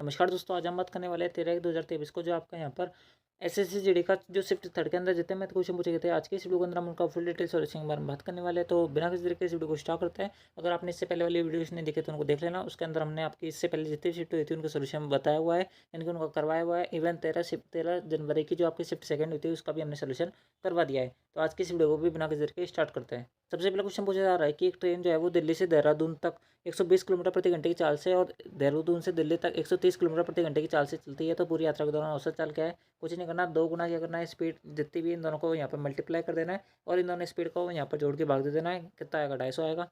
नमस्कार दोस्तों, आज हम बात करने वाले हैं 13/1/2023 को जो आपका यहाँ पर एसएससी जीडी का जो शिफ्ट थर्ड के अंदर जितने मैथ क्वेश्चन पूछे गए थे आज के इस वीडियो के अंदर हम उनका फुल डिटेल सॉल्यूशन के बारे में बात करने वाले हैं। तो बिना किसी तरीके से वीडियो को स्टार्ट करते हैं। अगर आपने इससे पहले वाली वीडियोस नहीं देखे तो उनको देख लेना। उसके अंदर हमने आपकी इससे पहले जितनी शिफ्ट हुई थी उनका सोल्यूशन बताया हुआ है, इनका उनका करवाया हुआ है। इवन 13 जनवरी की जो आपकी शिफ्ट सेकंड हुई थी उसका भी हमने सोल्यूशन करवा दिया है। तो आज की इस वीडियो को भी बिना किसी तरीके स्टार्ट करते हैं। सबसे पहले क्वेश्चन पूछा जा रहा है कि एक ट्रेन जो है वो दिल्ली से देहरादून तक 120 किलोमीटर प्रति घंटे की चाल से और देहरादून से दिल्ली तक 130 किलोमीटर प्रति घंटे की चाल से चलती है। तो पूरी यात्रा के दौरान औसत चाल क्या है? कुछ नहीं करना, 2 गुना क्या करना है, स्पीड जितनी भी इन दोनों को यहाँ पर मल्टीप्लाई कर देना है और इन दोनों स्पीड को यहाँ पर जोड़ के भाग दे देना है। कितना आएगा? 250 आएगा।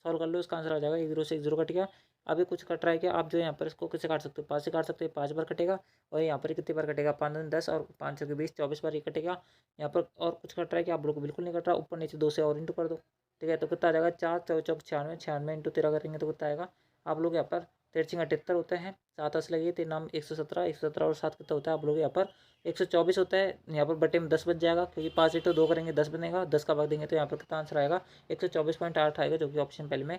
सॉल्व कर लो, इसका आंसर आ जाएगा 1 0 से 1 0 कट गया। अभी कुछ कट रहा है क्या? आप जो यहाँ पर इसको किससे काट सकते हो? 5 से काट सकते हो, 5 बार कटेगा। और यहाँ पर कितनी बार कटेगा? 5 दूनी 10 और 5 छक्के 20, 24 बार ये कटेगा। यहाँ पर और कुछ कट रहा है क्या? आप लोग को बिल्कुल नहीं कट रहा। ऊपर नीचे 2 से और इंटू कर दो, ठीक है। तो कितना आ जाएगा? 4 4 चौक 96, 96 इंटू 13 करेंगे तो कितना आएगा? आप लोग यहाँ पर 13 78 होते हैं, 7 10 लगी, 3 नाम 117, 117 और 7 कितना होता है? आप लोग यहाँ पर 124 होता है। यहाँ पर बटे में 10 बच जाएगा क्योंकि 5 इंटू 2 करेंगे 10 बनेगा, 10 का भाग देंगे तो यहाँ पर कितना आंसर आएगा? 124.8 आएगा, जो कि ऑप्शन पहले में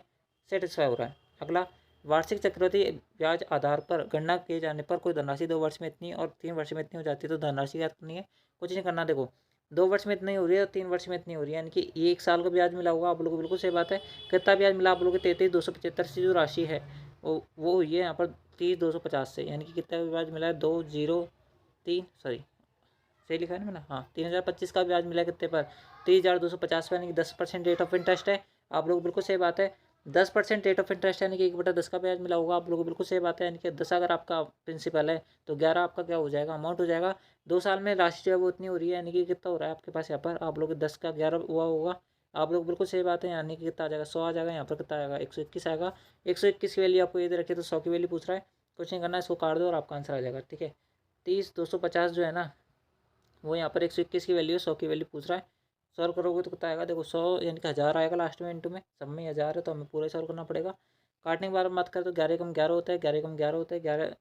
सेटिस्फाई हो रहा है। अगला, वार्षिक चक्रवृद्धि ब्याज आधार पर गणना किए जाने पर कोई धनराशि 2 वर्ष में इतनी और 3 वर्ष में इतनी हो जाती है। तो धनराशि याद करनी है, कुछ नहीं करना। देखो 2 वर्ष में इतनी हो रही है और 3 वर्ष में इतनी हो रही है, यानी कि 1 साल का ब्याज मिला होगा आप लोगों को, बिल्कुल सही बात है। कितना ब्याज मिला आप लोगों को? 33,275 से जो राशि है वो हुई है यहाँ पर 30,250 से, यानी कि कितना ब्याज मिला है? 203, सॉरी सही लिखा है ना मैंने? हाँ, 3025 का ब्याज मिला है कितने पर? 30,250 पर, यानी कि 10% रेट ऑफ इंटरेस्ट है। आप लोग बिल्कुल सही बात है, 10% रेट ऑफ इंटरेस्ट यानी कि 1/10 का ब्याज मिला होगा आप लोगों को, बिल्कुल सही बात है। यानी कि 10 अगर आपका प्रिंसिपल है तो 11 आपका क्या हो जाएगा? अमाउंट हो जाएगा। 2 साल में राशि जो है वो इतनी हो रही है, यानी कि कितना हो रहा है आपके पास यहाँ पर? आप लोग 10 का 11 हुआ होगा। आप लोग बिल्कुल सही बात है, यानी कि कितना आ जाएगा? 100 आ जाएगा। यहाँ पर कितना आएगा? 121 आएगा। 121 की वैल्यू आपको ये दे रखी है तो 100 की वैल्यू पूछ रहा है। कुछ नहीं करना, इसको काट दो और आपका आंसर आ जाएगा, ठीक है। 30,250 जो है ना वो यहाँ पर 121 की वैल्यू है, 100 की वैल्यू पूछ रहा है। सॉल्व करोगे तो कितना आएगा? देखो 100 यानी कि 1000 आएगा लास्ट में, इंटू में सब में 1000 है तो हमें पूरा सॉल्व करना पड़ेगा। काटने के बारे में बात करें तो 11 कम 11 होता है, 11 कम 11 होता है, 11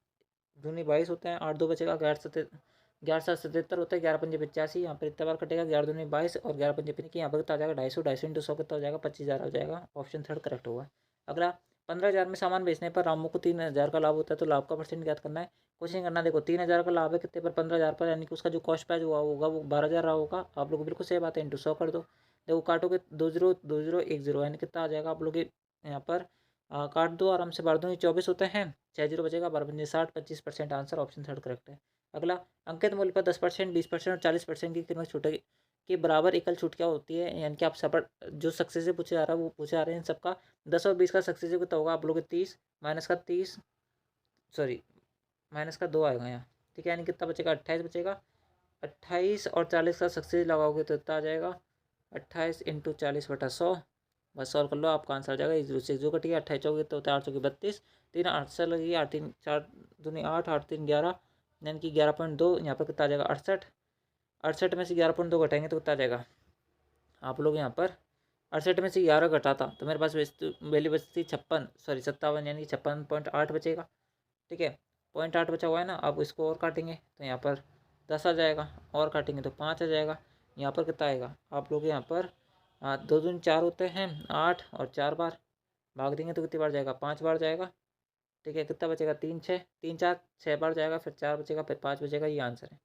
दूनी 22 होते हैं, 8 2 बचेगा, 11 7 77 होता है, 11 पंजे 85। यहाँ पर इतना बार कटेगा, 11 दूनी 22 और 11 पंजे पिन की, यहाँ पर कितना आ जाएगा? 250, 250 इंटू 100 कितना हो जाएगा? 25,000 हो जाएगा। ऑप्शन थर्ड करेक्ट होगा। अगला, 15,000 में सामान बेचने पर रामू को 3,000 का लाभ होता है, तो लाभ का परसेंट ज्ञात करना है। कुछ नहीं करना। देखो 3,000 का लाभ है कितने पर? 15,000 पर, यानी कि उसका जो कॉस्ट प्राइस हुआ होगा वो 12,000 रहा होगा। आप लोग बिल्कुल सही बात है, इंटू 100 कर दो। देखो काटोगे 2 0 2 0 1 0, यानी कितना आ जाएगा आप लोग यहाँ पर? काट दो आराम से, 12 दूनी 24 होते हैं, 6 0 बचेगा, 12 पंजे 60, 25% आंसर ऑप्शन थर्ड करेक्ट है। अगला, अंकित मूल्य पर 10%, 20% और 40% की कीमत छूट के बराबर एकल छूट क्या होती है? यानी कि आप सपर जो सक्सेसिव पूछे जा रहा है वो पूछे जा रहे हैं इन सबका। 10 और 20 का सक्सेसिव कितना होगा? आप लोग 30 माइनस का 30, सॉरी माइनस का 2 आएगा यहाँ, ठीक है। यानी कितना बचेगा? 28 बचेगा। 28 और 40 का सक्सेस लगाओगे तो इतना आ जाएगा 28 इंटू 40/100। बस सॉल्व कर लो, आपका आंसर आ जाएगा 1 0 से 1 0 कटिए। 28 चौके तो 4 चौके 32, 3 8 से लगेगी, 8 3 4 दूनी 8, 8 3 11, यानी कि 11.2। यहाँ पर कितना आ जाएगा? 68। 68 में से 11.2 घटाएंगे तो कितना आ जाएगा? आप लोग यहाँ पर 68 में से 11 घटाता तो मेरे पास वैल्यू बचती 56, सॉरी 57, यानी कि 56.8 बचेगा, ठीक है। 0.8 बचा हुआ है ना, अब इसको और काटेंगे तो यहाँ पर 10 आ जाएगा, और काटेंगे तो 5 आ जाएगा। यहाँ पर कितना आएगा? आप लोग यहाँ पर 2 दूनी 4 होते हैं, 8 और 4 बार भाग देंगे तो कितनी बार जाएगा? 5 बार जाएगा, ठीक है। कितना बचेगा? 3 6, 3 4 6 बार जाएगा, फिर 4 बचेगा, फिर 5 बचेगा। ये आंसर है,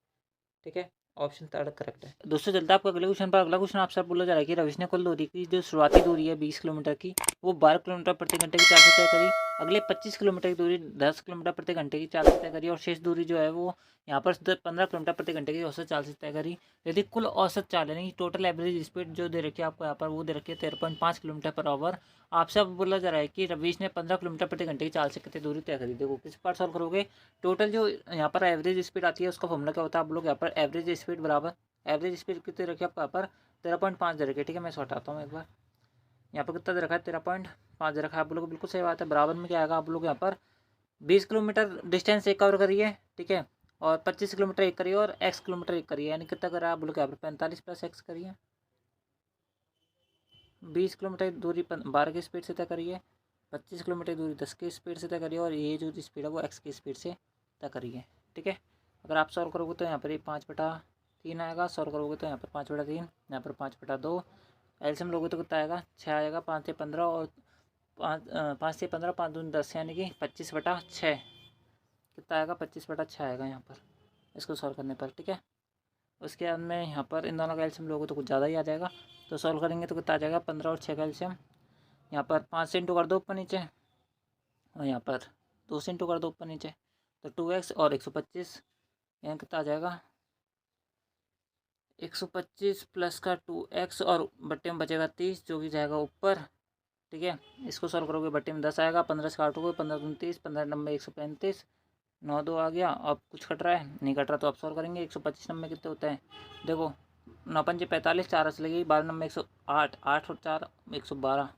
ठीक है। ऑप्शन थर्ड करेक्ट है। दोस्तों चलता है आपका अगले क्वेश्चन पर। अगला क्वेश्चन आपसे बोला जा रहा है कि रविश ने कुल दूरी की जो शुरुआती दूरी है 20 किलोमीटर की, वो 12 किलोमीटर प्रति घंटे की चाल से तय करी। अगले 25 किलोमीटर की दूरी 10 किलोमीटर प्रति घंटे की चाल से तय करी और शेष दूरी जो है वो यहाँ पर 15 किलोमीटर प्रति घंटे की औसत चाल से तय करी। यदि कुल औसत चाल यानी टोटल एवरेज स्पीड जो दे रखी है आपको यहाँ पर वो दे रखी है 13.5 किलोमीटर पर आवर। आपसे अब बोला जा रहा है कि रविश ने 15 किलोमीटर प्रति घंटे की चाल से कितनी दूरी तय करी। देखो किस बार सॉल्व करोगे? टोटल जो यहाँ पर एवरेज स्पीड आती है उसका फॉर्मूला क्या होता है? आप लोग यहाँ पर एवरेज स्पीड बराबर एवरेज स्पीड कितनी रखी है आपको यहाँ पर? 13.5 दे रखी है, ठीक है। मैं इसको हटाता हूँ एक बार। यहाँ पर कितना दे रखा है? 13.5 दे रखा है आप लोग को, बिल्कुल सही बात है। बराबर में क्या आएगा? आप लोग यहाँ पर 20 किलोमीटर डिस्टेंस एक कवर करिए, ठीक है, और 25 किलोमीटर एक करिए और x किलोमीटर एक करिए, यानी कितना करा आप लोग यहाँ पर? 45 प्लस x करिए। 20 किलोमीटर दूरी 12 की स्पीड से तय करिए, 25 किलोमीटर दूरी 10 की स्पीड से तय करिए और ये जो स्पीड है वो x की स्पीड से तय करिए, ठीक है। अगर आप सॉल्व करोगे तो यहाँ पर ये 5/3 आएगा। सॉल्व करोगे तो यहाँ पर 5/3, यहाँ पर 5/2। एल्सियम लोगे तो कितना आएगा? 6 आएगा। 5 से 15 और 5 से 15, 5 दूनी 10, यानी कि 25/6। कितना आएगा 25/6 आएगा यहाँ पर इसको सॉल्व करने पर। ठीक है, उसके बाद में यहाँ पर इन दोनों का एलसीएम लोगे तो कुछ ज़्यादा ही आ जाएगा। तो सॉल्व करेंगे तो कितना आ जाएगा 15 और 6 का एलसीएम। यहाँ पर 5 से इंटू कर दो ऊपर नीचे, और यहाँ पर 2 से इंटू कर दो ऊपर नीचे, तो 2x और 125, यहाँ कितना आ जाएगा 125 प्लस का 2x और बट्टे में बचेगा 30 जो कि जाएगा ऊपर। ठीक है, इसको सॉल्व करोगे बट्टे में 10 आएगा, 15 से काटोगे 15 दूनी 30, 15 नंबर 135, 9 2 आ गया। अब कुछ कट रहा है, नहीं कट रहा तो आप सॉल्व करेंगे। 125 नंबर कितने होते हैं देखो, 9 पंजे 45, 4 से लगेगी 12 नंबर 108, 8 और 4 112।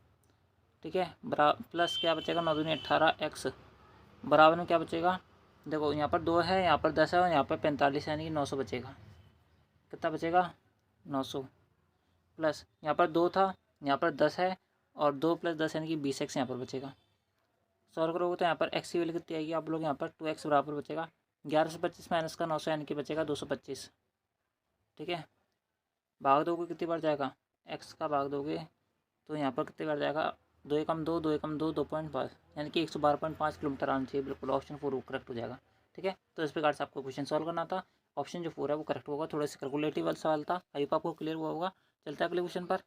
ठीक है, प्लस क्या बचेगा 9 दूनी 18 x बराबर में क्या बचेगा देखो, यहाँ पर 2 है, यहाँ पर 10 है और यहाँ पर 45 यानी कि 900 बचेगा। कितना बचेगा 900, प्लस यहाँ पर 2 था, यहाँ पर 10 है और 2 + 10 यानी कि 20x यहाँ पर बचेगा। सॉल्व करोगे तो यहाँ पर x की वैल्यू कितनी आएगी आप लोग, यहाँ पर 2x बराबर बचेगा 1125 माइनस का 900 यानी कि बचेगा 225। ठीक है, भाग दोगे कितनी बार जाएगा, x का भाग दोगे तो यहाँ पर कितनी बार जाएगा 2 एकम 2, 2 एकम 2, 2.5 यानी कि 112.5 किलोमीटर आना चाहिए। बिल्कुल ऑप्शन 4 करेक्ट हो जाएगा। ठीक है, तो इस प्रकार से आपको क्वेश्चन सॉल्व करना था। ऑप्शन जो 4 है वो करेक्ट होगा। थोड़ा सा कैलकुलेटिव वाला सवाल था, आई होप आपको क्लियर हुआ होगा। चलता है अगले क्वेश्चन पर।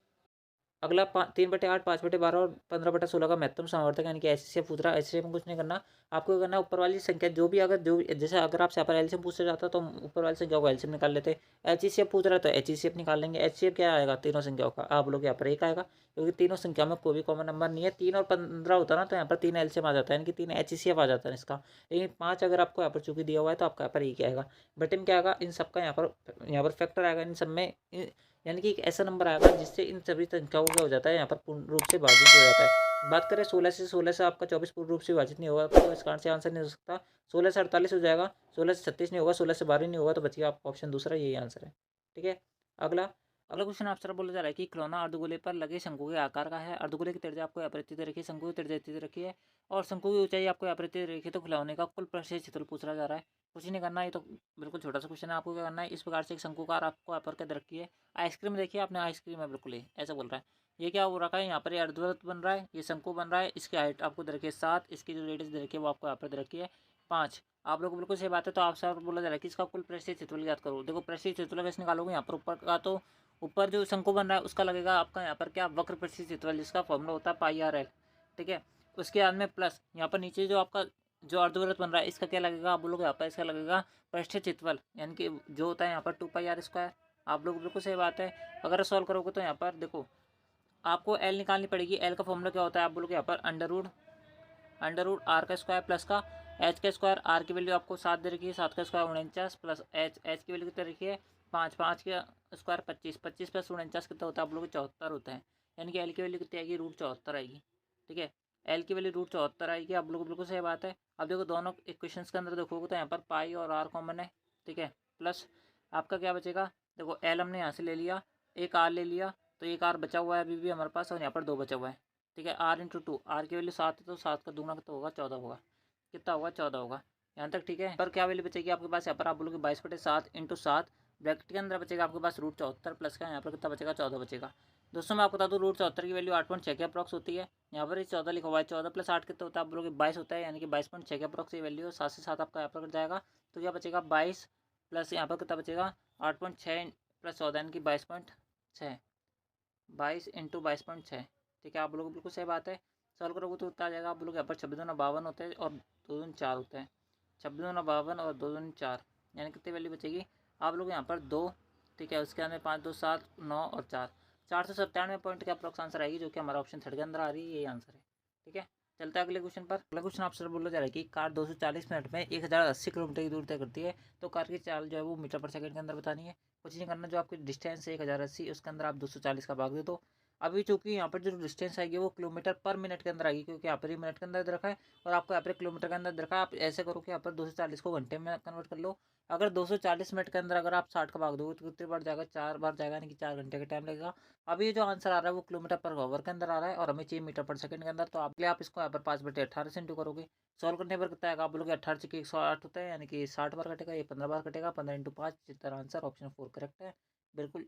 अगला 3/8, 5/12 और 15/16 का महत्तम समवर्तक यानी कि ऐसे पूछ रहा है। ऐसे में कुछ नहीं करना, आपको क्या करना है ऊपर वाली संख्या जो भी, अगर जो जैसे अगर आपसे यहाँ पर एलसीएम पूछा जाता तो हम ऊपर वाली संख्या को एलसीएम निकाल लेते। एचसीएफ पूछ रहा है तो एचसीएफ निकाल लेंगे। एचसीएफ क्या आएगा तीनों संख्याओं का, आप लोग यहाँ पर एक आएगा क्योंकि तीनों संख्या में कोई भी कॉमन नंबर नहीं है। 3 और 15 होता है ना तो यहाँ पर 3 एलसीएम आ जाता है यानी कि 3 एचसीएफ आ जाता है इसका। लेकिन 5 अगर आपको यहाँ पर चूंकि दिया हुआ है तो आपका यहाँ पर एक आएगा। बट क्या आएगा इन सबका यहाँ पर फैक्टर आएगा इन सब में, यानी कि एक ऐसा नंबर आएगा जिससे इन सभी संख्याओं का हो जाता है यहाँ पर पूर्ण रूप से विभाजित हो जाता है। बात करें 16 से आपका 24 पूर्ण रूप से विभाजित नहीं होगा तो इस कारण से आंसर नहीं हो सकता। 16 से 48 हो जाएगा, 16 से 36 नहीं होगा, 16 से 12 नहीं होगा, तो बचिए आपका ऑप्शन दूसरा, यही आंसर है। ठीक है, अगला अगला क्वेश्चन आपसे बोला जा रहा है कि खिलौना अर्धगोले पर लगे शंकु के आकार का है। अर्धगोले की त्रिज्या आपको यहाँ पर इतनी रखी है, शंकु की त्रिज्या इतनी रखी है और शंकु की ऊंचाई आपको यहाँ पर इतनी रखी है। तो खिलौने का कुल पृष्ठीय क्षेत्रफल पूछा जा रहा है। कुछ नहीं करना, ये तो बिल्कुल छोटा सा क्वेश्चन है। आपको क्या करना है, इस प्रकार से एक शंकुकार आपको यहाँ पर क्या रखी है, आइसक्रीम देखिए आपने, आइसक्रीम है बिल्कुल ही ऐसा बोल रहा है। ये क्या हो रखा है यहाँ पर, ये अर्धवृत्त बन रहा है, ये शंकु बन रहा है। इसकी हाइट आपको दे रखी है 7, इसकी जो रेडियस दे रखी है वो आपको यहाँ पर दे रखी है 5। आप लोग बिल्कुल सही बात है। तो आपसे बोला जा रहा है कि इसका कुल पृष्ठीय क्षेत्रफल याद करो। देखो पृष्ठीय क्षेत्रफल कैसे निकालोगे, यहाँ पर ऊपर का तो ऊपर जो शंकु बन रहा है उसका लगेगा आपका यहाँ पर क्या वक्र पृष्ठीय क्षेत्रफल, जिसका फॉर्मूला होता है πr/l। ठीक है, उसके बाद में प्लस यहाँ पर नीचे जो आपका जो अर्धवृत्त बन रहा है इसका क्या लगेगा, आप बोलोगे यहाँ पर इसका लगेगा पृष्ठीय क्षेत्रफल यानी कि जो होता है यहाँ पर 2πr²। आप लोग बिल्कुल सही बात है। अगर सॉल्व करोगे तो यहाँ पर देखो आपको एल निकालनी पड़ेगी। एल का फॉर्मूला क्या होता है, आप बोलोगे यहाँ पर अंडर रूट आर का स्क्वायर प्लस का एच का स्क्वायर। आर की वैल्यू आपको 7 दे रखी है, 7 का स्क्वायर 49 प्लस एच की वैल्यू कितनी रखी है 5, 5 का स्क्वायर 25, 25 प्लस 49 कितना होता है आप लोग 74 होता है। यानी कि एल की वैल्यू कितनी आएगी √74 आएगी। ठीक है, एल की वैल्यू √74 आएगी। आप लोग बिल्कुल सही बात है। अब देखो दोनों इक्वेशन के अंदर देखोगे तो यहाँ पर पाई और आर कॉमन है। ठीक है, प्लस आपका क्या बचेगा, देखो एल हमने यहाँ से ले लिया, एक आर ले लिया, तो एक आर बचा हुआ है अभी भी हमारे पास और यहाँ पर 2 बचा हुआ है। ठीक है, r/2, आर की वैल्यू 7 है तो 7 का दूना कितना होगा 14 होगा। कितना होगा 14 होगा यहाँ तक। ठीक है, पर क्या वैल्यू बचेगी आपके पास, यहाँ पर आप बोलोगे 22/7 × 7 ब्रैकेट के अंदर बचेगा आपके पास √74 प्लस का यहाँ पर कितना बचेगा 14 बचेगा। दोस्तों मैं आपको बता दूँ √74 की वैल्यू 8.6 के अप्रॉक्स होती है। यहाँ पर 14 लिखा हुआ है, 14 + 8 कितना होता है आप बोलोगे 22 होता है, यानी कि 22.6 के अप्रॉक्स ये वैल्यू 7 से 7 आपका यहाँ पर कट जाएगा। तो क्या बचेगा 22 प्लस यहाँ पर कितना बचेगा 8.6 + 14 यानी कि 22.6, 22 × 22.6। ठीक है, आप लोग बिल्कुल सही बात है। सॉल्व करोगे तो उतना आ जाएगा। आप लोग यहाँ पर 26 दूना 52 होते हैं और 2 दूनी 4 होते हैं। 26 दूना 52 और 2 दूनी 4 यानी कितनी वैल्यू बचेगी आप लोग यहाँ पर 2। ठीक है, उसके अंदर 5 2 7 9 और 4, 497 पॉइंट के अप्रॉक्स आंसर आएगी, जो कि हमारा ऑप्शन 3 के अंदर आ रही है, यही आंसर है। ठीक है, चलता है अगले क्वेश्चन पर। अगला क्वेश्चन आपसे बोला जा रहा है कि कार 240 मिनट में 1080 किलोमीटर की दूरी तय करती है। तो कार की चाल जो है वो मीटर पर सेकंड के अंदर बतानी है। कुछ नहीं करना, जो आपकी डिस्टेंस है 1080 उसके अंदर आप 240 का भाग दे दो। अभी चूंकि यहाँ पर जो डिस्टेंस आएगी वो किलोमीटर पर मिनट के अंदर आएगी, क्योंकि यहाँ पर ही मिनट के अंदर रखा है और आपको यहाँ पर किलोमीटर के अंदर रखा है। आप ऐसे करो कि यहाँ पर 240 को घंटे में कन्वर्ट कर लो। अगर 240 मिनट के अंदर अगर आप 60 का भाग दोगे तो कितनी बार जाएगा, 4 बार जाएगा, यानी कि 4 घंटे का टाइम लगेगा। अभी जो आंसर आ रहा है वो किलोमीटर पर आवर के अंदर आ रहा है और हमें चाहिए मीटर पर सेकंड के अंदर। तो आप इसको यहाँ पर 5/18 से इंटू करोगे। सॉल्व करने पर कितना आएगा आप बोलोगे 18 से 108 होता है, यानी कि 60 बार कटेगा, ये 15 बार कटेगा, 15 × 5। जितना आंसर ऑप्शन 4 करेक्ट है। बिल्कुल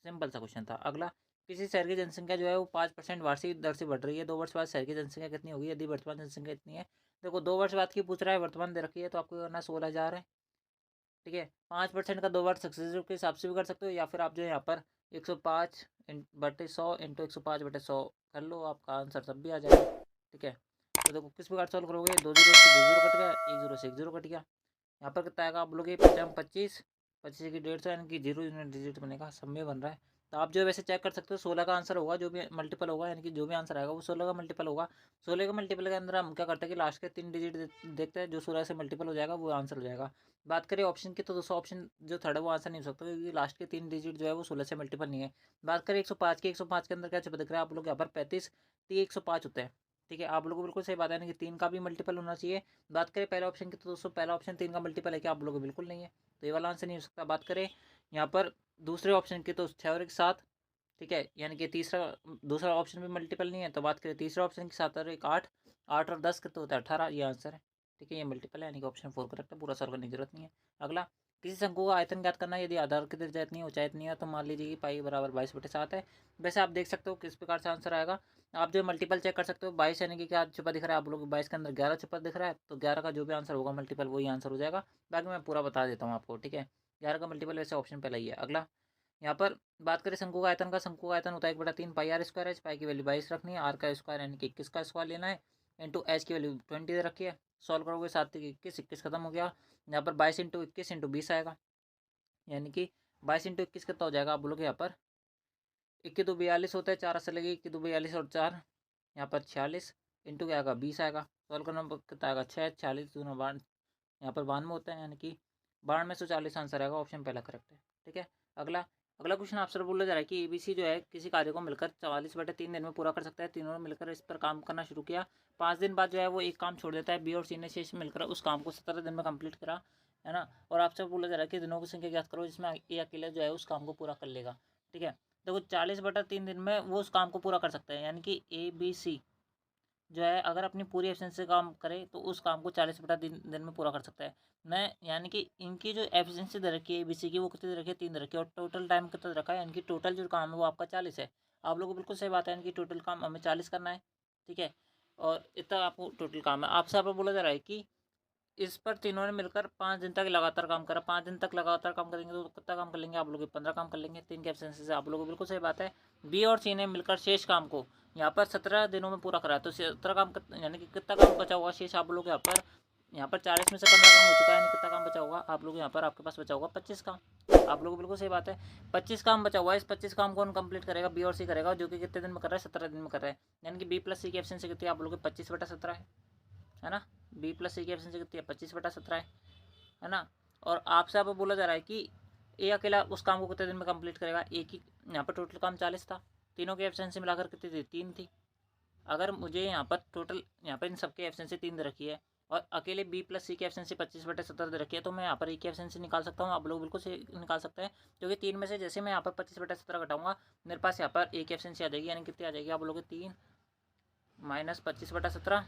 सिंपल सा क्वेश्चन था। अगला, किसी शहर की जनसंख्या जो है वो 5% वार्षिक दर से बढ़ रही है। 2 वर्ष बाद शहर की जनसंख्या कितनी होगी। यदि वर्तमान जनसंख्या इतनी है देखो 2 वर्ष बाद की पूछ रहा है, वर्तमान दे रखी है तो आपको करना 16,000 है। ठीक है, 5% का 2 बार सक्सेसिव के हिसाब से भी कर सकते हो, या फिर आप जो है यहाँ पर 105 बटे 100 इंटू 105 बटे 100 कर लो, आपका आंसर तब भी आ जाएगा। ठीक है, तो देखो किस प्रकार सॉल्व करोगे, 2 जीरो से 2 जीरो कट गया, 1 जीरो से 1 जीरो कट गया। यहाँ पर कितना आएगा आप बोलोगे 25 25 की 150, यानी कि 0 यूनिट डिजिट बनेगा, सब में बन रहा है। तो आप जो है वैसे चेक कर सकते हो, 16 का आंसर होगा, जो भी मल्टीपल होगा, यानी कि जो भी आंसर आएगा वो 16 का मल्टीपल होगा। 16 के मल्टीपल के अंदर हम क्या करते हैं कि लास्ट के 3 डिजिट देखते हैं, जो 16 से मल्टीपल हो जाएगा वो आंसर हो जाएगा। बात करें ऑप्शन की, तो दोस्तों ऑप्शन जो थर्ड है वो आंसर नहीं हो सकता, क्योंकि लास्ट के 3 डिजिट जो है वो 16 से मल्टीपल नहीं है। बात करें 105 की, 105 के अंदर क्या छुपा दिख रहा है आप लोग यहाँ पर 35, तो ये 105 होते हैं। ठीक है, आप लोगों को बिल्कुल सही बात है ना कि 3 का भी मल्टीपल होना चाहिए। बात करें पहले ऑप्शन की, तो दोस्तों पहला ऑप्शन 3 का मल्टीपल है क्या, आप लोगों को बिल्कुल नहीं है, तो ये वाला आंसर नहीं हो सकता। बात करें यहाँ पर दूसरे ऑप्शन की, तो 6 और 1 7। ठीक है, यानी कि दूसरा ऑप्शन भी मल्टीपल नहीं है। तो बात करें तीसरे ऑप्शन की, 7 और 1 8, 8 और 10 कितना होता है 18, ये आंसर है। ठीक है, ये मल्टीपल है, यानी कि ऑप्शन 4 करेक्ट है, पूरा सॉल्व करने की जरूरत नहीं है। अगला, किसी शंकु का आयतन ज्ञात करना, यदि आधार की त्रिज्या इतनी ऊंचाई इतनी है, तो मान लीजिए कि पाई बराबर 22/7 है। वैसे आप देख सकते हो किस प्रकार से आंसर आएगा। आप जो मल्टीपल चेक कर सकते हो, 22 यानी कि क्या छुपा दिख रहा है आप लोग, 22 के अंदर 11 छुपा दिख रहा है, तो 11 का जो भी आंसर होगा मल्टीपल वही आंसर हो जाएगा। बाकी मैं पूरा बता देता हूँ आपको। ठीक है, 11 का मल्टीपल वैसे ऑप्शन पहला ही है। अगला, यहाँ पर बात करें शंकु का आयतन का, शंकु का आयतन होता है 1/3 पाई आर स्क्वायर है। पाई की वैल्यू 22 रखनी है, आर का स्क्वायर यानी कि 21 का स्क्वायर लेना है, इंटू एच की वैल्यू 20 दे रखी है। सॉल्व करोगे 7 के 21, 21 खत्म हो गया। यहाँ पर 22 इंटू 21 इंटू 20 आएगा, यानी कि 22 इंटू 21 कितना हो जाएगा आप बोलोगे यहाँ पर 21 तो 42 होता है, 4 से लगे 21 तो 42 और 4 यहाँ पर 46 इंटू क्या आएगा 20 आएगा। सॉल्व करना कितना आएगा 6 46 दूना 92, यहाँ पर 92 होता है, यानी कि 92 आंसर आएगा, ऑप्शन पहला करेक्ट है। ठीक है, अगला अगला क्वेश्चन आपसे बोला जा रहा है कि एबीसी जो है किसी कार्य को मिलकर 44/3 दिन में पूरा कर सकता है। तीनों ने मिलकर इस पर काम करना शुरू किया, 5 दिन बाद जो है वो एक काम छोड़ देता है। बी और सी ने शेष मिलकर उस काम को 17 दिन में कंप्लीट करा, है ना। और आपसे बोला जा रहा है कि दिनों की संख्या ज्ञात करो जिसमें ए अकेले जो है उस काम को पूरा कर लेगा। ठीक है, देखो 40/3 दिन में वो उस काम को पूरा कर सकता है, यानी कि ए बी सी जो है अगर अपनी पूरी एफिशिएंसी से काम करे तो उस काम को 40/3 दिन में पूरा कर सकता है। मैं यानी कि इनकी जो एफिशिएंसी दे रखी है एबीसी की, वो कितनी दे रखी है 3 दे रखी है, और टोटल टाइम कितना दे रखा है, यानी कि टोटल जो काम है वो आपका 40 है। आप लोगों को बिल्कुल सही बात है, यानी कि टोटल काम हमें 40 करना है। ठीक है, और इतना आपको टोटल काम है। आपसे आप बोला जा रहा है कि इस पर तीनों ने मिलकर 5 दिन तक लगातार काम करा। 5 दिन तक लगातार काम करेंगे तो कितना काम कर लेंगे आप लोग, 15 काम कर लेंगे। 3 के एब्सेंस से आप लोगों को बिल्कुल सही बात है। बी और सी ने मिलकर शेष काम को यहाँ पर 17 दिनों में पूरा करा, तो 17 काम यानी कि कितना काम बचा हुआ शेष आप लोग यहाँ पर 40 में से 15 काम हो चुका है, यानी कितना काम बचा होगा आप लोग यहाँ पर आपके पास बचा होगा 25 काम। आप लोगों को बिल्कुल सही बात है, 25 काम बचा हुआ है। इस 25 काम कौन कंप्लीट करेगा, बी और सी करेगा, जो कि कितने दिन में कर रहा है 17 दिन में कर रहा है, यानी कि बी प्लस सी की एब्सेंसी कितनी है आप लोग 25/17 है ना। बी प्लस सी की एफिशिएंसी कितनी है 25/17 है ना। और आपसे आप बोला जा रहा है कि ए अकेला उस काम को कितने दिन में कंप्लीट करेगा, एक ही यहाँ पर टोटल काम 40 था, तीनों की एफिशिएंसी मिलाकर कितनी थी 3 थी। अगर मुझे यहाँ पर टोटल यहाँ पर इन सबकी एफिशिएंसी 3 दे रखी है और अकेले बी प्लस सी की एफिशिएंसी 25/17 दे रखी है, तो मैं यहाँ पर ए की एफिशिएंसी निकाल सकता हूँ। आप लोग बिल्कुल से निकाल सकते हैं, क्योंकि 3 में से जैसे मैं यहाँ पर 25/17 घटाऊंगा मेरे पास यहाँ पर ए की एफिशिएंसी आ जाएगी, यानी कितनी आ जाएगी आप लोग 3 माइनस 25/17।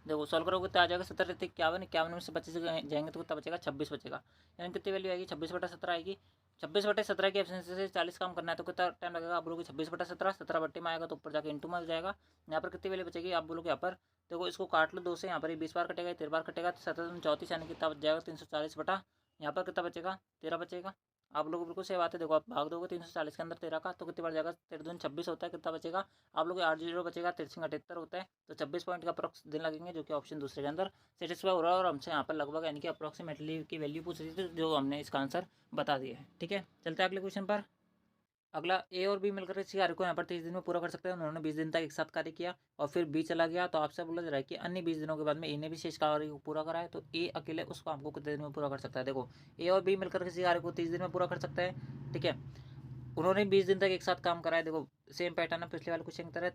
देखो सॉल्व करोगे तो आ जाएगा 17 इक्यावन, इक्यावन में से 25 जाएंगे तो कितना बचेगा 26 बचेगा, यानी कितनी वैल्यू आएगी 26/17 आएगी। 26/17 की एफिशिएंसी से 40 काम करना है तो कितना टाइम लगेगा आप बोलोगे 26/17, 17 बट्टे में आएगा तो ऊपर जाकर इंटू में जाएगा। यहाँ पर कितनी वैल्यू बचेगी आप बोलोगे यहाँ पर देखो इसको काट लो 2 से, यहाँ पर 20 बार कटेगा 13 बार कटेगा, 17 यानी कितना बच जाएगा 340 बटा यहाँ पर कितना बचेगा 13 बचेगा। आप लोग बिल्कुल सही बात है, देखो आप भाग दोगे 340 के अंदर 13 का तो कितनी बार जाएगा 13 26 होता है, कितना बचेगा आप लोग 8 जीरो बचेगा, 73 होता है, तो 26 पॉइंट का अप्रोक्स दिन लगेंगे, जो कि ऑप्शन दूसरे के अंदर सेटिस्फाई हो रहा है। और हमसे यहाँ पर लगभग यानी कि अप्रोक्सीमेटली की वैल्यू पूछ रही थी, जो हमने इसका आंसर बता दिया है। ठीक है, चलते हैं अगले क्वेश्चन पर। अगला, ए और बी मिलकर इस कार्य को यहाँ पर 30 दिन में पूरा कर सकते हैं। उन्होंने 20 दिन तक एक साथ कार्य किया और फिर बी चला गया, तो आपसे बोला जा रहा है कि अन्य 20 दिनों के बाद में ए ने भी शेष कार्य को पूरा करा है, तो ए अकेले उस काम को कितने दिन में पूरा कर सकता है। देखो ए और बी मिलकर किसी कार्य को 30 दिन में पूरा कर सकता है। ठीक है, उन्होंने 20 दिन तक एक साथ काम करा है। देखो सेम पैटर्न है पिछले वाले क्वेश्चन की तरह,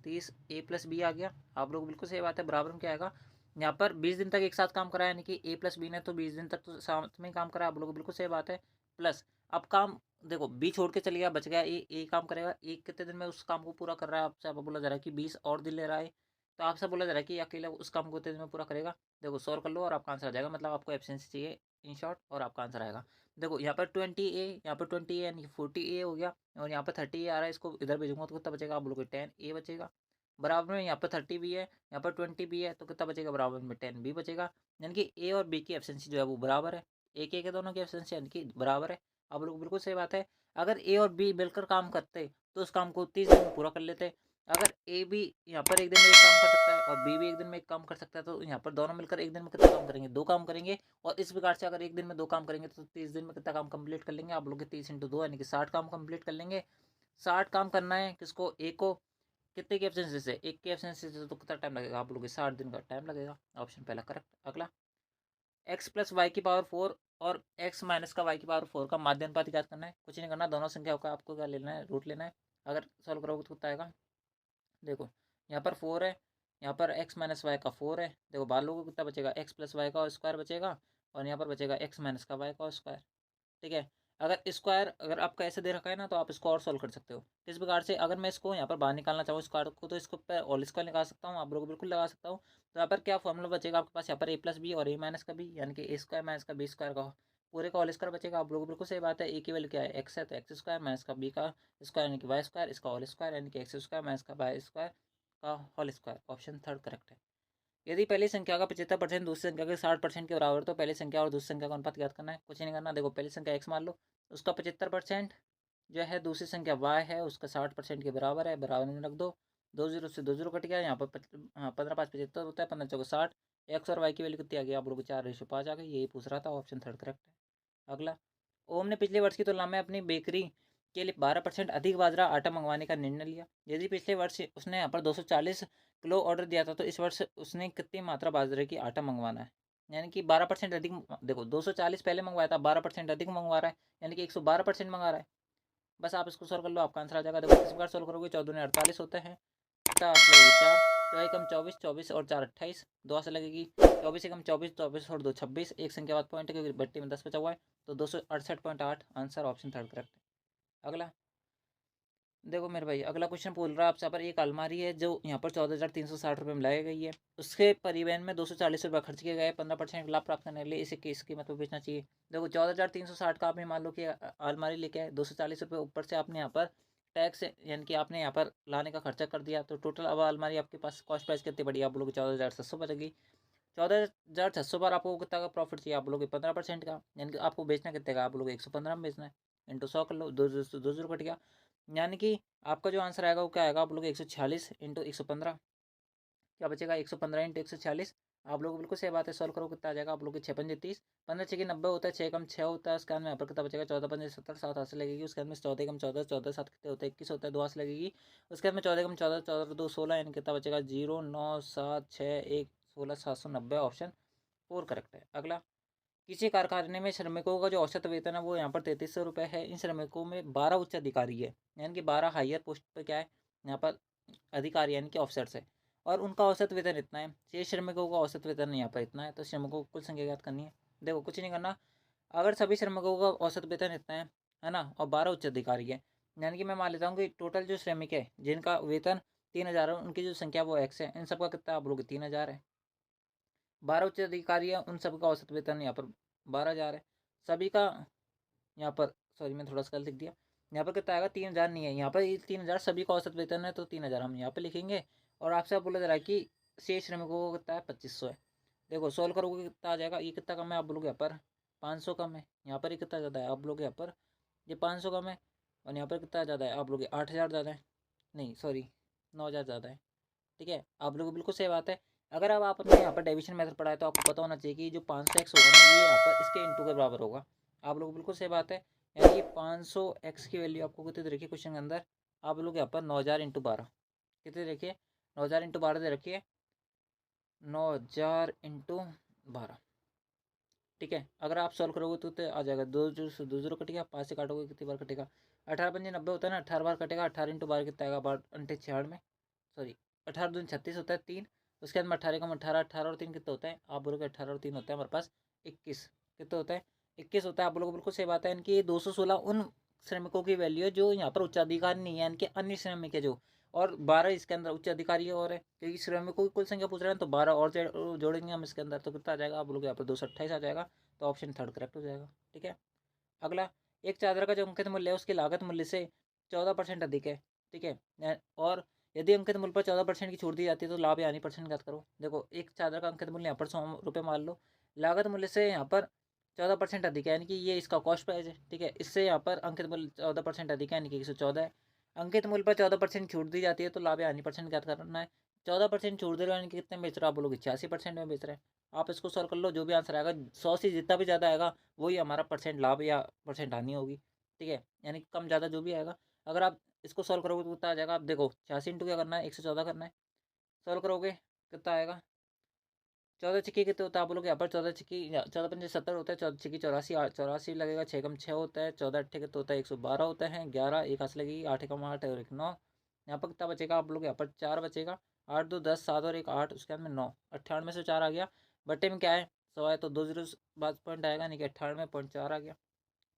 30 ए प्लस बी आ गया। आप लोग बिल्कुल सही बात है, बराबर में क्या आएगा यहाँ पर 20 दिन तक एक साथ काम करा है, यानी कि ए प्लस बी ने तो 20 दिन तक तो साथ में काम करा, आप लोग बिल्कुल सही बात है। प्लस अब काम देखो बी छोड़ के चले गया, बच गया ए काम करेगा, एक कितने दिन में उस काम को पूरा कर रहा है, आपसे आप बोला जा रहा है कि 20 और दिन ले रहा है, तो आपसे बोला जा रहा है कि अकेला उस काम को कितने दिन में पूरा करेगा। देखो सॉल्व कर लो और आपका आंसर आ जाएगा, मतलब आपको एफिशिएंसी चाहिए इन शॉर्ट और आपका आंसर आएगा। देखो यहाँ पर 20 ए, यहाँ पर 20 ए यानी 40 ए हो गया, और यहाँ पर 30 ए आ रहा है, इसको इधर भेजूंगा तो कितना बचेगा आप बोलोगे 10 ए बचेगा। बराबर में यहाँ पर 30 भी है, यहाँ पर 20 भी है, तो कितना बचेगा बराबर में 10 भी बचेगा। यानी कि ए और बी की एफिशिएंसी जो है वो बराबर है, ए के दोनों की एफिशिएंसी यानी कि बराबर है। अब लोग बिल्कुल सही बात है। अगर ए और बी मिलकर काम करते तो उस काम को 30 दिन में पूरा कर लेते। अगर ए भी यहाँ पर एक दिन में एक काम कर सकता है और बी भी एक दिन में एक काम कर सकता है, तो यहाँ पर दोनों मिलकर एक दिन में कितना काम करेंगे, 2 काम करेंगे। और इस प्रकार से अगर एक दिन में 2 काम करेंगे तो 30 दिन में कितना काम कंप्लीट कर लेंगे आप लोग के, 30 × 2 यानी कि 60 काम कंप्लीट कर लेंगे। 60 काम करना है किसको, ए को। कितने की एब्सेंसी से, एक की एब्सेंसी से, तो कितना टाइम लगेगा आप लोग के, 60 दिन का टाइम लगेगा। ऑप्शन पहला करेक्ट। अगला, एक्स प्लस वाई की पावर 4 और एक्स माइनस का वाई की पावर 4 का माध्य अनुपात ज्ञात करना है। कुछ नहीं करना, दोनों संख्याओं का आपको क्या लेना है, रूट लेना है। अगर सॉल्व करोगे तो कितना आएगा, देखो यहाँ पर 4 है, यहाँ पर एक्स माइनस वाई का 4 है। देखो बाहर लोगों को कितना बचेगा, एक्स प्लस वाई का स्क्वायर बचेगा, और यहाँ पर बचेगा एक्स माइनस का वाई का स्क्वायर। ठीक है। अगर स्क्वायर अगर आपका ऐसे दे रखा है ना, तो आप इसको और सॉल्व कर सकते हो किस प्रकार से। अगर मैं इसको यहाँ पर बाहर निकालना चाहूँ स्क्वायर को, तो इसको पर ऑल स्क्वायर निकाल सकता हूँ, आप लोग बिल्कुल लगा सकता हूँ। तो यहाँ पर क्या फॉर्मूला बचेगा आपके पास, यहाँ पर ए प्लस बी और ए माइनस का बी, यानी कि ए स्क्वायर माइनस का बी स्क्वायर का पूरे का ऑल स्क्वायर बचेगा। आप लोग बिल्कुल सही बात है। ए की वैल्यू क्या है, एक्स है, तो एक्स स्क्वायर माइनस का बी का स्क्वायर यानी कि वाई स्क्वायर, इसका ऑल स्क्वायर यानी कि एक्स स्क्वायर माइनस का वाई स्क्वायर का whole square. Option third correct है। यदि पहली संख्या का 75% दूसरी संख्या के 60% के बराबर, तो पहली संख्या और दूसरी संख्या का अनुपात ज्ञात करना है। कुछ नहीं करना, देखो पहली संख्या एक्स मान लो, उसका 75% जो है, दूसरी संख्या वाई है उसका 60% के बराबर है, बराबर में रख दो। 2 जीरो से 2 जीरो कट गया, यहाँ पर हाँ 15×5 = 75 होता है, 15×4 = 60। एक्स और वाई की वैल्यू कितनी आ गई आप लोग को, 4:5 आ गई। यही पूछ रहा था, ऑप्शन थर्ड करेक्ट है। अगला, ओम ने पिछले वर्ष की तुलना में अपनी बेकरी के लिए 12% अधिक बाजरा आटा मंगवाने का निर्णय लिया। यदि पिछले वर्ष उसने यहाँ पर 240 किलो ऑर्डर दिया था, तो इस वर्ष उसने कितनी मात्रा बाजरे की आटा मंगवाना है। यानी कि 12% अधिक, देखो 240 पहले मंगवाया था, 12% अधिक मंगवा रहा है, यानी कि 112% मंगा रहा है। बस आप इसको सॉल्व कर लो, आपका आंसर आ जाएगा। देखो किस प्रकार सॉल्व करोगे, 14 48 होते हैं, 50 लगेगी 4, 4 कम 24, 24 और 4 28, 2 से लगेगी 24 कम 24, 24 और 2 26, एक संख्या बाद पॉइंट है क्योंकि बट्टी में 10 बचा हुआ है, तो 268.8 आंसर, ऑप्शन थर्ड करेक्ट है। अगला, देखो मेरे भाई अगला क्वेश्चन बोल रहा है आपसे, यहाँ पर एक अलमारी है जो यहाँ पर 14,360 रुपये में लाई गई है। उसके परिवहन में 240 रुपये खर्च किए गए, 15% लाभ प्राप्त करने के लिए इसे किस कीमत पर बेचना चाहिए। देखो 14,360 का आपने मान लो कि अलमारी लेके आए, 240 रुपये ऊपर से आपने यहाँ पर टैक्स यानी कि आपने यहाँ पर लाने का खर्चा कर दिया, तो टोटल अब अलमारी आपके पास कॉस्ट प्राइस कितनी बढ़ी, आप लोग 14,700 बचेगी। 14,600 पर आपको कितना का प्रॉफिट चाहिए, आप लोग 15% का, यानी कि आपको बेचना कितने का, आप लोग 115 में बेचना है। इंटू 100 कर लो, दो जीरो कट गया, यानी कि आपका जो आंसर आएगा वो क्या आएगा, आप लोग 146 इंटू 115, क्या बचेगा 115 इंटू 146। आप लोग बिल्कुल सही बात है, सॉल्व करो कितना आ जाएगा आप लोग के 6×5 = 30, 15×6 = 90 होता है, 6 कम 6 होता है, उसके बाद में यहाँ पर कितना बचेगा 14×5 = 70, 7 हाथ से लगेगी, उसके बाद में 14 कम 14, 14 7 कितने होते हैं 21 होता है, 2 हाथ से लगेगी, उसके बाद में 14 कम 14, 14 2 16, यानी कितना बचेगा 0 9 7 6 1 16 790, ऑप्शन फोर करेक्ट है। अगला, किसी कारखाने में श्रमिकों का जो औसत वेतन है वो यहाँ पर 3300 रुपये है। इन श्रमिकों में 12 उच्च अधिकारी है, यानी कि 12 हायर पोस्ट पे क्या है यहाँ पर अधिकारी यानी कि ऑफिसर्स है, और उनका औसत वेतन इतना है। 6 श्रमिकों का औसत वेतन यहाँ पर इतना है, तो श्रमिकों को कुल संख्या ज्ञात करनी है। देखो कुछ नहीं करना, अगर सभी श्रमिकों का औसत वेतन इतना है ना, और 12 उच्च अधिकारी है, यानी कि मैं मान लेता हूँ कि टोटल जो श्रमिक है जिनका वेतन 3,000 है, उनकी जो संख्या वो एक्स है, इन सबका कितना आप लोग 3,000 है। 12 उच्च अधिकारी है, उन सबका औसत वेतन यहाँ पर 12,000 है। सभी का यहाँ पर, सॉरी मैं थोड़ा सा गलत लिख दिया, यहाँ पर कितना आएगा 3,000 नहीं है, यहाँ पर 3,000 सभी का औसत वेतन है, तो 3,000 हम यहाँ पे लिखेंगे। और आपसे बोला जा रहा है कि शेष श्रमिकों को कितना है 2,500 है। देखो सोल्व करोगे कितना आ जाएगा, ये कितना कम है आप लोग यहाँ पर 500 कम है, यहाँ पर ये कितना ज़्यादा है आप लोग यहाँ पर ये 500 कम है, और यहाँ पर कितना ज़्यादा है आप लोग 8,000 ज़्यादा है, नहीं सॉरी 9,000 ज़्यादा है। ठीक है, आप लोग बिल्कुल सही बात है। अगर अब आपने यहाँ पर डेविशन मेथड पढ़ा है तो आपको पता होना चाहिए कि जो 500x होगा ना, ये यहाँ पर इसके इंटू के बराबर होगा। आप लोग बिल्कुल सही बात है, यानी कि 500x की वैल्यू आपको कितनी दे रखी है क्वेश्चन के अंदर, आप लोग यहाँ पर 9,000 × 12 कितनी देखिए, 9,000 × 12 दे रखी है, 9,000 × 12। ठीक है, अगर आप सॉल्व करोगे तो आ जाएगा, 2 जीरो कटेगा, 5 से काटोगे कितनी बार कटेगा, 18×5 = 90 होता है ना, 18 बार कटेगा, 18 × 12 कितना आएगा, 18×6 सॉरी 18×2 = 36 होता है 3, उसके बाद में 18 कम 18, 18 और 3 कितना होता है, आप बोलोगे 18 और 3 होता है हमारे पास 21, कितना होता है 21 होता है। आप बोलोगे बिल्कुल सही बात है, इनकी 216 उन श्रमिकों की वैल्यू है जो यहाँ पर उच्चाधिकारी नहीं है, इनके अन्य श्रमिक है जो, और 12 इसके अंदर उच्च अधिकारी और है, क्योंकि श्रमिकों की कुल संख्या पूछ रहे हैं, तो 12 और जोड़ेंगे हम इसके अंदर, तो कितना आ जाएगा आप लोग यहाँ पर 228 आ जाएगा, तो ऑप्शन थर्ड करेक्ट हो जाएगा। ठीक है, अगला, एक चादर का जो अंकित मूल्य है उसकी लागत मूल्य से 14% अधिक है। ठीक है, और यदि अंकित मूल्य पर 14% की छूट दी जाती है तो लाभ या हानि परसेंट ज्ञात करो। देखो एक चादर का अंकित मूल्य यहाँ पर 100 रुपये मान लो, लागत मूल्य से यहाँ पर 14% अधिक है, यानी कि ये इसका कॉस्ट प्राइस है। ठीक है, इससे यहाँ पर अंकित मूल्य 14% अधिक है, यानी कि 114 है। अंकित मूल्य पर 14% छूट दी जाती है तो लाभ या हानि परसेंट ज्ञात करना है। 14% छूट दे रहे हो, यानी कि कितने बेच रहे हो, आप बोलोगे 86% में बेच रहे हैं। आप इसको सॉल्व कर लो, जो भी आंसर आएगा 100 से जितना भी ज़्यादा आएगा वही हमारा परसेंट लाभ या परसेंट हानि होगी। ठीक है, यानी कि कम ज़्यादा जो भी आएगा, अगर आप इसको सॉल्व करोगे तो कितना आ जाएगा। आप देखो 86 इंटू क्या करना है, 114 करना है। सॉल्व करोगे कितना आएगा, 14 छिक्की कितने होता है, आप बोलोगे यहाँ पर 14 छिक्की 14×5 = 70 होता है, 14 छिक्की 84, 84 लगेगा, 6 कम 6 होता है, 14 8 कितने होता है 112 होता है, 11 एक हाथ लगेगी, 8 एकम 8 और 1 9। यहाँ पर कितना बचेगा, आप लोग यहाँ पर 4 बचेगा, 8 2 10 7 और 1 8, उसके बाद में 9, 98 में से 4 आ गया। बट्टे में क्या है 100 है तो 2 जीरो बाद पॉइंट आएगा, यानी कि 98.4 आ गया।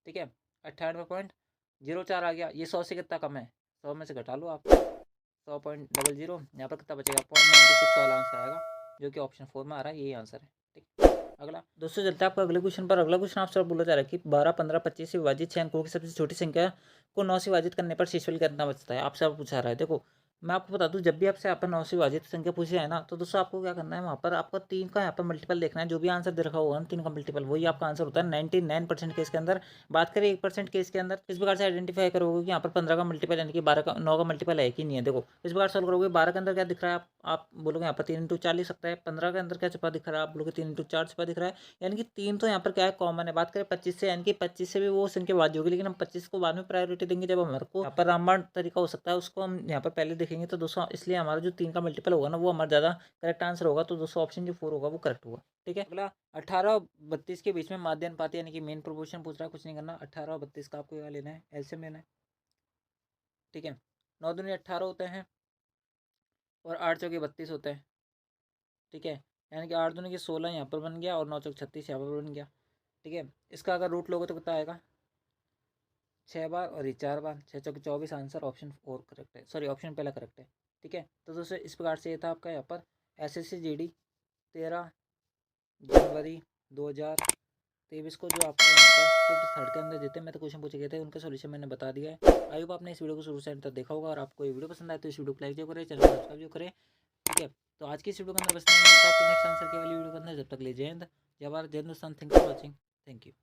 ठीक है, 98.04 आ गया। ये 100 से कितना कम है, 100 में से घटा लो आप, 100.00। यहाँ पर कितना बचेगा 0.96 वाला आंसर आएगा, जो कि ऑप्शन 4 में आ रहा है, यही आंसर है। ठीक, अगला दोस्तों चलते हैं आपको अगले क्वेश्चन पर। अगला क्वेश्चन आपसे बोला जा रहा है कि 12 15 25 से विभाजित 6 अंकों की सबसे छोटी संख्या को 9 से विभाजित करने पर शेषफल कितना बचता है, आपसे आप पूछा रहा है। देखो मैं आपको बता दूं, जब भी आपसे यहाँ पर 9 से विभाजित संख्या पूछी है ना, तो दोस्तों आपको क्या करना है, वहाँ पर आपको 3 का यहाँ पर मल्टीपल देखना है। जो भी आंसर दे रखा होगा ना 3 का मल्टीपल, वही आपका आंसर होता है 99% केस के अंदर। बात करें 1% केस के अंदर, इस प्रकार से आइडेंटिफाई करोगे कि यहाँ पर 15 का मल्टीपल यानी कि 12 का 9 का मल्टीपल है कि नहीं है। देखो इस प्रकार सॉल्व करोगे, 12 के अंदर क्या दिख रहा है, आप बोलोगे यहाँ पर 3 × 4 लिख सकता है। 15 के अंदर क्या छपा दिख रहा है, आप बोलोगे 3 × 4 छपा दिख रहा है, यानी कि 3 तो यहाँ पर क्या है कॉमन है। बात करें 25 से, यानी कि 25 से भी वो संख्या भाज्य होगी, लेकिन हम 25 को बाद में प्रायोरिटी देंगे जब हमारे को यहाँ पर रामबाण तरीका हो सकता है, उसको हम यहाँ पर पहले देखेंगे। तो दोस्तों इसलिए हमारा जो 3 का मल्टीपल होगा ना, वो हमारा ज़्यादा करेक्ट आंसर होगा। तो दोस्तों ऑप्शन जो 4 होगा वो करेक्ट होगा। ठीक है, अगला 18 और 32 के बीच में माध्य अनुपात यानी कि मेन प्रोपोर्शन पूछ रहा है, कुछ नहीं करना। 18 और 32 का आपको क्या लेना है, एलसीएम लेना है। ठीक है, 9 दूनी 18 होते हैं और 8 चौके 32 होते हैं। ठीक है, यानी कि 8 दूनी की 16 यहाँ पर बन गया और 9 चौके 36 यहाँ पर बन गया। ठीक है, इसका अगर रूट लोगे तो कितना आएगा 6 बार और ये 4 बार, 6 चौके 24, आंसर ऑप्शन 4 करेक्ट है, सॉरी ऑप्शन पहला करेक्ट है। ठीक है, तो दोस्तों इस प्रकार से ये था आपका यहाँ पर एसएससी जीडी 13 जनवरी 2023 को जो आपको यहाँ पर शिफ्ट थर्ड के अंदर जितने मैं तो क्वेश्चन पूछे गए थे उनका सोल्यूशन मैंने बता दिया है। आई होप आपने इस वीडियो को शुरू से अंत तक देखा होगा, और आपको ये वीडियो पसंद आए तो इस वीडियो को लाइक जो करें, चैनल को सब्सक्राइब जो करें। ठीक है, तो आज की इस वीडियो के अंदर बस नहीं मिलता आपके नेक्स्ट आंसर के वाली वीडियो के अंदर, जब तक ले जय हिंद, जय भारत, जय Hindustan, thank you for watching, thank you.